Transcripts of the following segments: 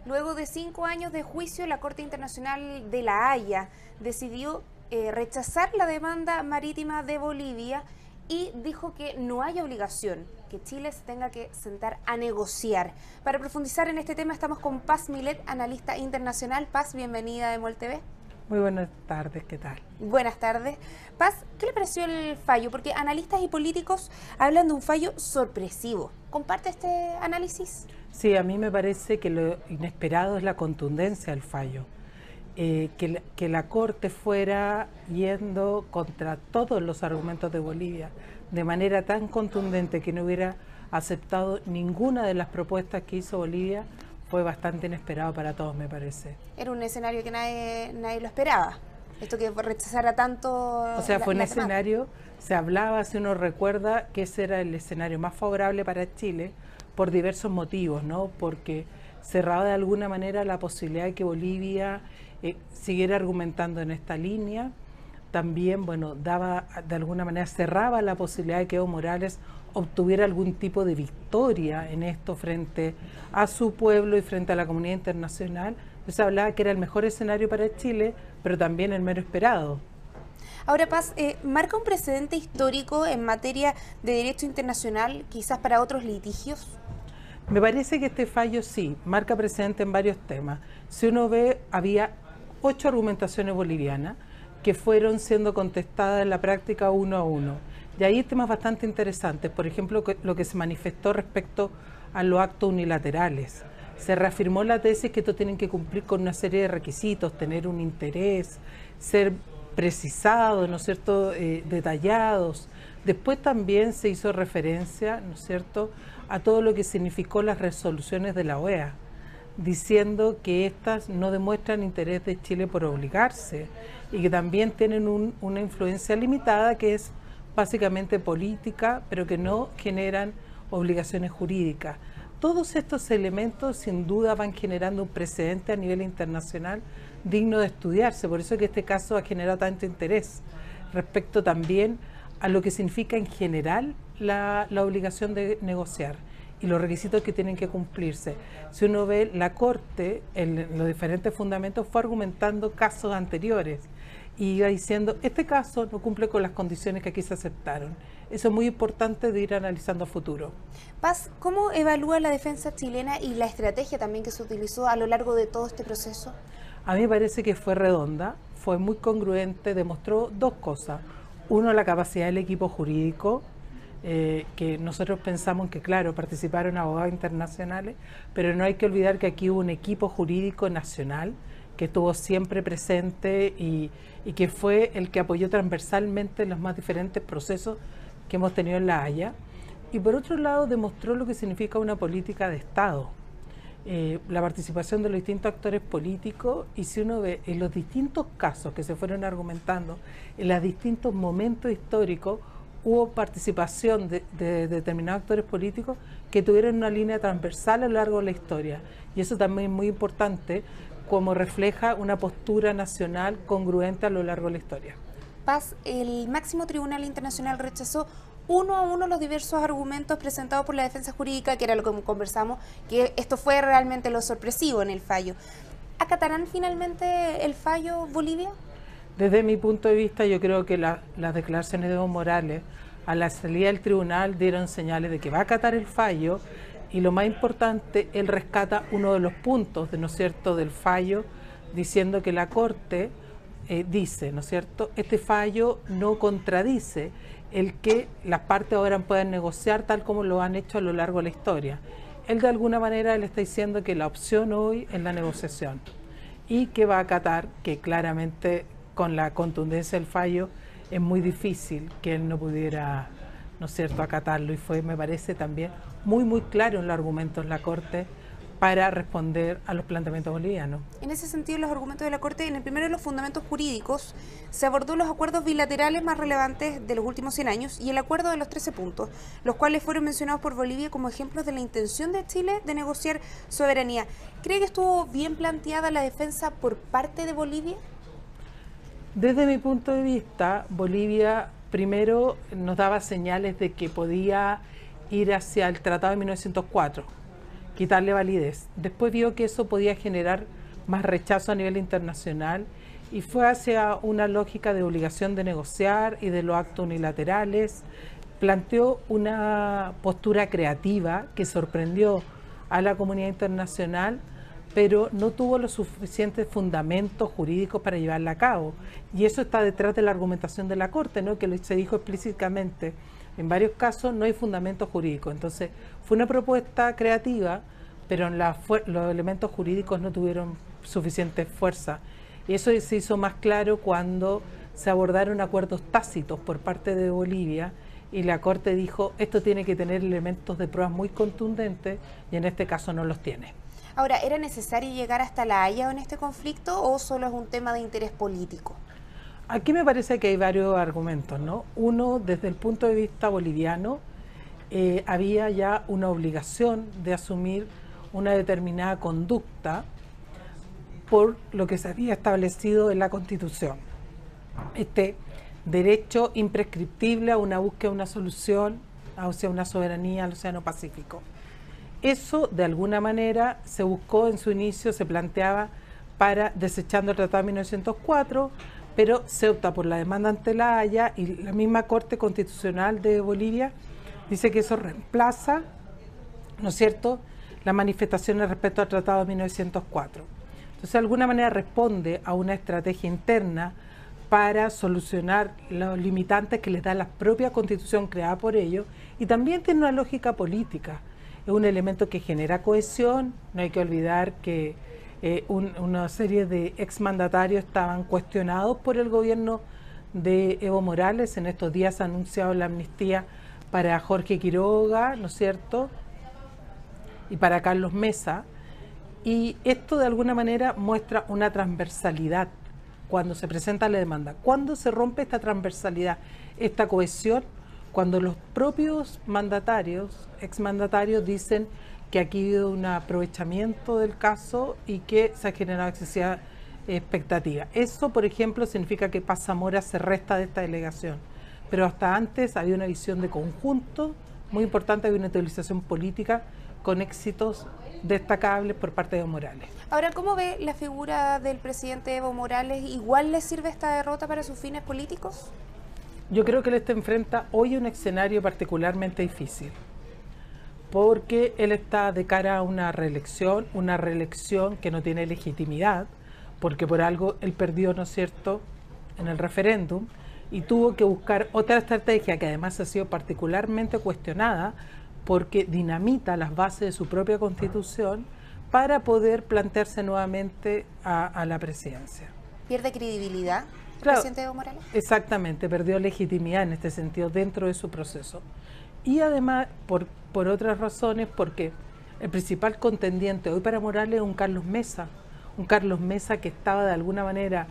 Luego de 5 años de juicio, la Corte Internacional de La Haya decidió rechazar la demanda marítima de Bolivia y dijo que no hay obligación, que Chile se tenga que sentar a negociar. Para profundizar en este tema estamos con Paz Milet, analista internacional. Paz, bienvenida a Emol TV. Muy buenas tardes, ¿qué tal? Buenas tardes. Paz, ¿qué le pareció el fallo? Porque analistas y políticos hablan de un fallo sorpresivo. ¿Comparte este análisis? Sí, a mí me parece que lo inesperado es la contundencia del fallo. Que la Corte fuera yendo contra todos los argumentos de Bolivia de manera tan contundente que no hubiera aceptado ninguna de las propuestas que hizo Bolivia fue bastante inesperado para todos, me parece. Era un escenario que nadie lo esperaba. Esto que rechazara tanto. O sea, fue un escenario, se hablaba, si uno recuerda, que ese era el escenario más favorable para Chile por diversos motivos, ¿no? Porque cerraba de alguna manera la posibilidad de que Bolivia siguiera argumentando en esta línea. También, bueno, daba, de alguna manera, cerraba la posibilidad de que Evo Morales obtuviera algún tipo de victoria en esto frente a su pueblo y frente a la comunidad internacional. Entonces hablaba que era el mejor escenario para Chile, pero también el menos esperado. Ahora, Paz, ¿marca un precedente histórico en materia de derecho internacional, quizás para otros litigios? Me parece que este fallo sí, marca precedente en varios temas. Si uno ve, había 8 argumentaciones bolivianas que fueron siendo contestadas en la práctica uno a uno. Y ahí hay temas bastante interesantes, por ejemplo, lo que se manifestó respecto a los actos unilaterales. Se reafirmó la tesis que estos tienen que cumplir con una serie de requisitos, tener un interés, ser precisados, ¿no es cierto?, detallados. Después también se hizo referencia, ¿no es cierto?, a todo lo que significó las resoluciones de la OEA, diciendo que estas no demuestran interés de Chile por obligarse y que también tienen una influencia limitada que es básicamente política, pero que no generan obligaciones jurídicas. Todos estos elementos sin duda van generando un precedente a nivel internacional digno de estudiarse, por eso es que este caso ha generado tanto interés respecto también a lo que significa en general la obligación de negociar y los requisitos que tienen que cumplirse. Si uno ve, la Corte en los diferentes fundamentos fue argumentando casos anteriores y iba diciendo, este caso no cumple con las condiciones que aquí se aceptaron. Eso es muy importante de ir analizando a futuro. Paz, ¿cómo evalúa la defensa chilena y la estrategia también que se utilizó a lo largo de todo este proceso? A mí me parece que fue redonda, fue muy congruente, demostró dos cosas. Uno, la capacidad del equipo jurídico, que nosotros pensamos que, claro, participaron abogados internacionales, pero no hay que olvidar que aquí hubo un equipo jurídico nacional que estuvo siempre presente y que fue el que apoyó transversalmente los más diferentes procesos que hemos tenido en La Haya. Y por otro lado, demostró lo que significa una política de Estado. La participación de los distintos actores políticos, y si uno ve en los distintos casos que se fueron argumentando, en los distintos momentos históricos, hubo participación de determinados actores políticos que tuvieron una línea transversal a lo largo de la historia. Y eso también es muy importante, como refleja una postura nacional congruente a lo largo de la historia. Paz, el máximo tribunal internacional rechazó uno a uno los diversos argumentos presentados por la defensa jurídica, que era lo que conversamos, que esto fue realmente lo sorpresivo en el fallo. ¿Acatarán finalmente el fallo Bolivia? Desde mi punto de vista, yo creo que las declaraciones de Evo Morales a la salida del tribunal dieron señales de que va a acatar el fallo, y lo más importante, él rescata uno de los puntos, ¿no es cierto?, del fallo, diciendo que la Corte dice, ¿no es cierto?, este fallo no contradice el que las partes ahora puedan negociar tal como lo han hecho a lo largo de la historia. Él de alguna manera le está diciendo que la opción hoy es la negociación y que va a acatar, que claramente con la contundencia del fallo es muy difícil que él no pudiera, ¿no es cierto?, acatarlo, y fue, me parece también muy claro en los argumentos de la Corte para responder a los planteamientos bolivianos. En ese sentido, los argumentos de la Corte, en el primero de los fundamentos jurídicos, se abordó los acuerdos bilaterales más relevantes de los últimos 100 años y el acuerdo de los 13 puntos, los cuales fueron mencionados por Bolivia como ejemplos de la intención de Chile de negociar soberanía. ¿Cree que estuvo bien planteada la defensa por parte de Bolivia? Desde mi punto de vista, Bolivia primero nos daba señales de que podía ir hacia el Tratado de 1904, quitarle validez. Después vio que eso podía generar más rechazo a nivel internacional y fue hacia una lógica de obligación de negociar y de los actos unilaterales. Planteó una postura creativa que sorprendió a la comunidad internacional, pero no tuvo los suficientes fundamentos jurídicos para llevarla a cabo. Y eso está detrás de la argumentación de la Corte, ¿no? Que se dijo explícitamente, en varios casos no hay fundamentos jurídicos. Entonces, fue una propuesta creativa, pero los elementos jurídicos no tuvieron suficiente fuerza. Y eso se hizo más claro cuando se abordaron acuerdos tácitos por parte de Bolivia y la Corte dijo, esto tiene que tener elementos de pruebas muy contundentes y en este caso no los tiene. Ahora, ¿era necesario llegar hasta La Haya en este conflicto o solo es un tema de interés político? Aquí me parece que hay varios argumentos, ¿no? Uno, desde el punto de vista boliviano, había ya una obligación de asumir una determinada conducta por lo que se había establecido en la Constitución. Este derecho imprescriptible a una búsqueda de una solución hacia una soberanía al Océano Pacífico. Eso, de alguna manera, se buscó en su inicio, se planteaba para desechando el Tratado de 1904, pero se opta por la demanda ante La Haya y la misma Corte Constitucional de Bolivia dice que eso reemplaza, ¿no es cierto?, las manifestaciones respecto al Tratado de 1904. Entonces, de alguna manera responde a una estrategia interna para solucionar los limitantes que les da la propia Constitución creada por ellos y también tiene una lógica política. Es un elemento que genera cohesión, no hay que olvidar que una serie de exmandatarios estaban cuestionados por el gobierno de Evo Morales. En estos días ha anunciado la amnistía para Jorge Quiroga, ¿no es cierto?, y para Carlos Mesa. Y esto de alguna manera muestra una transversalidad cuando se presenta la demanda. ¿Cuándo se rompe esta transversalidad, esta cohesión? Cuando los propios mandatarios, exmandatarios, dicen que aquí ha habido un aprovechamiento del caso y que se ha generado excesiva expectativa. Eso, por ejemplo, significa que Paz Zamora se resta de esta delegación. Pero hasta antes había una visión de conjunto muy importante, había una utilización política con éxitos destacables por parte de Evo Morales. Ahora, ¿cómo ve la figura del presidente Evo Morales? ¿Igual le sirve esta derrota para sus fines políticos? Yo creo que él enfrenta hoy un escenario particularmente difícil, porque él está de cara a una reelección que no tiene legitimidad, porque por algo él perdió, ¿no es cierto?, en el referéndum, y tuvo que buscar otra estrategia que además ha sido particularmente cuestionada, porque dinamita las bases de su propia Constitución para poder plantearse nuevamente a la presidencia. ¿Pierde credibilidad el Claro, presidente Evo Morales? Exactamente, perdió legitimidad en este sentido dentro de su proceso. Y además, por otras razones, porque el principal contendiente hoy para Morales es un Carlos Mesa que estaba de alguna manera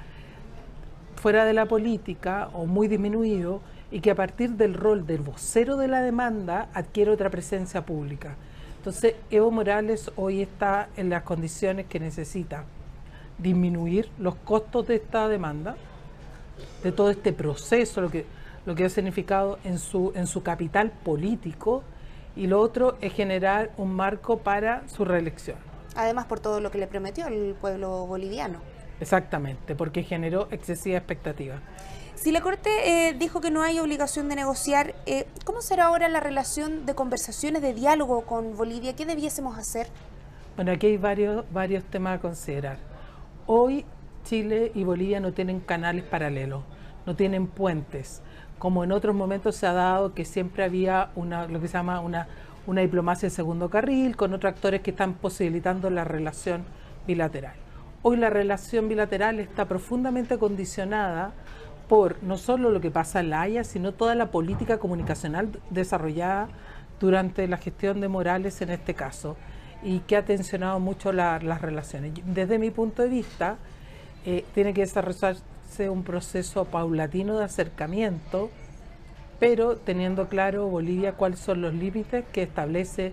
fuera de la política o muy disminuido y que a partir del rol del vocero de la demanda adquiere otra presencia pública. Entonces, Evo Morales hoy está en las condiciones que necesita disminuir los costos de esta demanda, de todo este proceso, lo que ha significado en su capital político, y lo otro es generar un marco para su reelección. Además, por todo lo que le prometió el pueblo boliviano. Exactamente, porque generó excesiva expectativa. Si la Corte dijo que no hay obligación de negociar, ¿cómo será ahora la relación de conversaciones, de diálogo con Bolivia? ¿Qué debiésemos hacer? Bueno, aquí hay varios temas a considerar. Hoy Chile y Bolivia no tienen canales paralelos, no tienen puentes, como en otros momentos se ha dado que siempre había lo que se llama una diplomacia de segundo carril, con otros actores que están posibilitando la relación bilateral. Hoy la relación bilateral está profundamente condicionada por no solo lo que pasa en La Haya, sino toda la política comunicacional desarrollada durante la gestión de Morales en este caso, y que ha tensionado mucho las relaciones. Desde mi punto de vista, tiene que desarrollarse un proceso paulatino de acercamiento, pero teniendo claro Bolivia cuáles son los límites que establece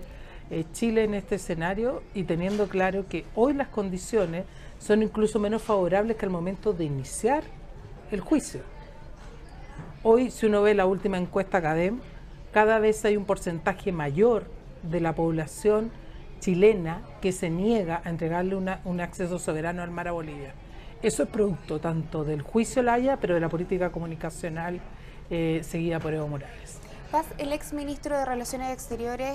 Chile en este escenario, y teniendo claro que hoy las condiciones son incluso menos favorables que al momento de iniciar el juicio. Hoy, si uno ve la última encuesta CADEM, cada vez hay un porcentaje mayor de la población chilena que se niega a entregarle un acceso soberano al mar a Bolivia. Eso es producto tanto del juicio La Haya, pero de la política comunicacional seguida por Evo Morales. Paz, el ex ministro de Relaciones Exteriores,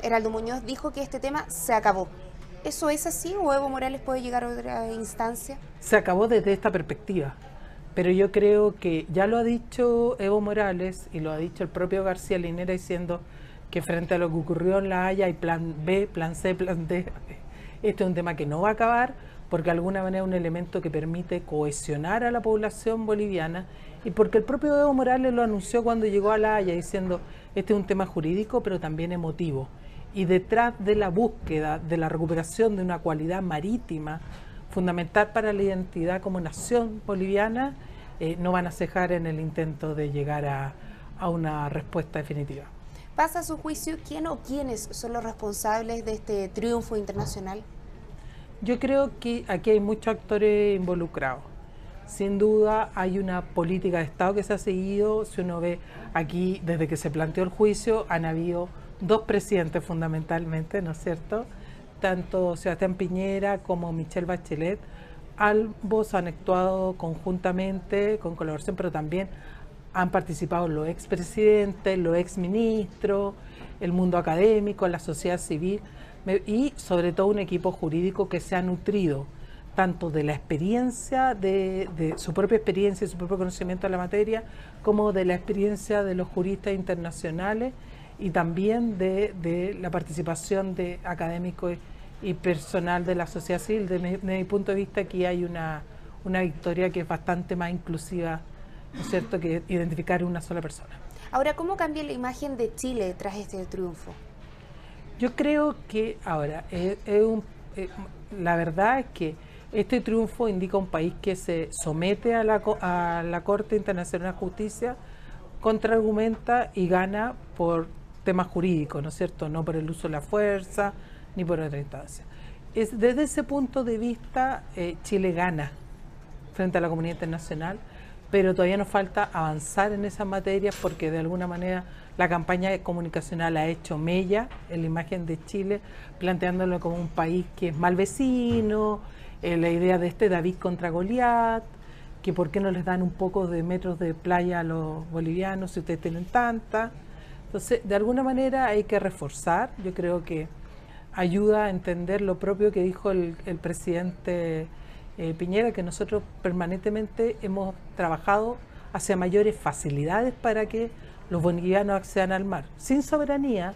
Heraldo Muñoz, dijo que este tema se acabó. ¿Eso es así o Evo Morales puede llegar a otra instancia? Se acabó desde esta perspectiva, pero yo creo que ya lo ha dicho Evo Morales y lo ha dicho el propio García Linera diciendo que frente a lo que ocurrió en La Haya hay plan B, plan C, plan D. Este es un tema que no va a acabar porque de alguna manera es un elemento que permite cohesionar a la población boliviana y porque el propio Evo Morales lo anunció cuando llegó a La Haya diciendo este es un tema jurídico pero también emotivo. Y detrás de la búsqueda de la recuperación de una cualidad marítima fundamental para la identidad como nación boliviana, no van a cejar en el intento de llegar a una respuesta definitiva. ¿Pasa a su juicio quién o quiénes son los responsables de este triunfo internacional? Yo creo que aquí hay muchos actores involucrados. Sin duda hay una política de Estado que se ha seguido. Si uno ve aquí, desde que se planteó el juicio, han habido dos presidentes fundamentalmente, ¿no es cierto? Tanto Sebastián Piñera como Michelle Bachelet, ambos han actuado conjuntamente, con colaboración, pero también han participado los expresidentes, los exministros, el mundo académico, la sociedad civil y sobre todo un equipo jurídico que se ha nutrido tanto de la experiencia, de su propia experiencia y su propio conocimiento de la materia, como de la experiencia de los juristas internacionales y también de la participación de académicos y personal de la sociedad civil. Desde mi punto de vista aquí hay una victoria que es bastante más inclusiva, ¿no es cierto?, que identificar una sola persona. Ahora, ¿cómo cambia la imagen de Chile tras este triunfo? Yo creo que ahora, la verdad es que este triunfo indica un país que se somete a la Corte Internacional de Justicia, contraargumenta y gana por temas jurídicos, ¿no es cierto?, no por el uso de la fuerza ni por otra instancia. Desde ese punto de vista, Chile gana frente a la comunidad internacional, pero todavía nos falta avanzar en esas materias porque de alguna manera la campaña comunicacional ha hecho mella en la imagen de Chile, planteándolo como un país que es mal vecino, la idea de David contra Goliat, que por qué no les dan un poco de metros de playa a los bolivianos si ustedes tienen tanta. Entonces, de alguna manera hay que reforzar, yo creo que ayuda a entender lo propio que dijo el presidente Piñera, que nosotros permanentemente hemos trabajado hacia mayores facilidades para que los bolivianos accedan al mar, sin soberanía,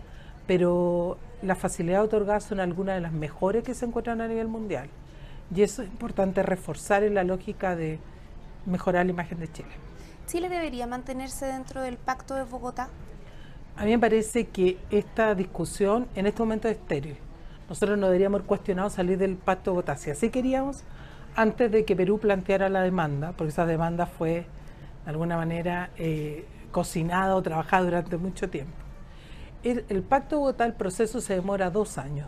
pero las facilidades otorgadas son algunas de las mejores que se encuentran a nivel mundial. Y eso es importante reforzar en la lógica de mejorar la imagen de Chile. ¿Chile debería mantenerse dentro del Pacto de Bogotá? A mí me parece que esta discusión en este momento es estéril. Nosotros no deberíamos haber cuestionado salir del Pacto de Bogotá. Si así queríamos, antes de que Perú planteara la demanda, porque esa demanda fue de alguna manera cocinada o trabajada durante mucho tiempo. El Pacto de Bogotá, el proceso se demora 2 años,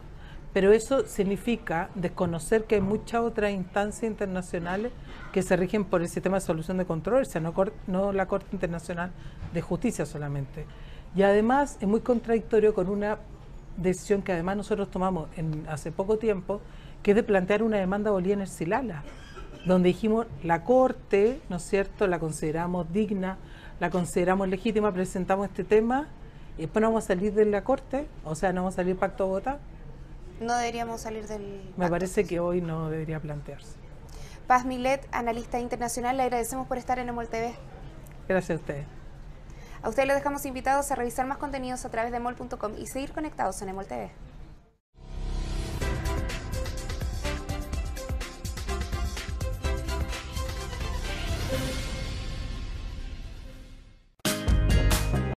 pero eso significa desconocer que hay muchas otras instancias internacionales que se rigen por el sistema de solución de controversia, no la Corte Internacional de Justicia solamente. Y además es muy contradictorio con una decisión que además nosotros tomamos hace poco tiempo, que es de plantear una demanda boliviana en Silala, donde dijimos la Corte, ¿no es cierto?, la consideramos digna, la consideramos legítima, presentamos este tema y después no vamos a salir de la Corte, o sea, no vamos a salir del Pacto de Bogotá. No deberíamos salir del pacto. Me parece que hoy no debería plantearse. Paz Milet, analista internacional, le agradecemos por estar en EMOL TV. Gracias a ustedes. A ustedes les dejamos invitados a revisar más contenidos a través de emol.com y seguir conectados en EMOL TV.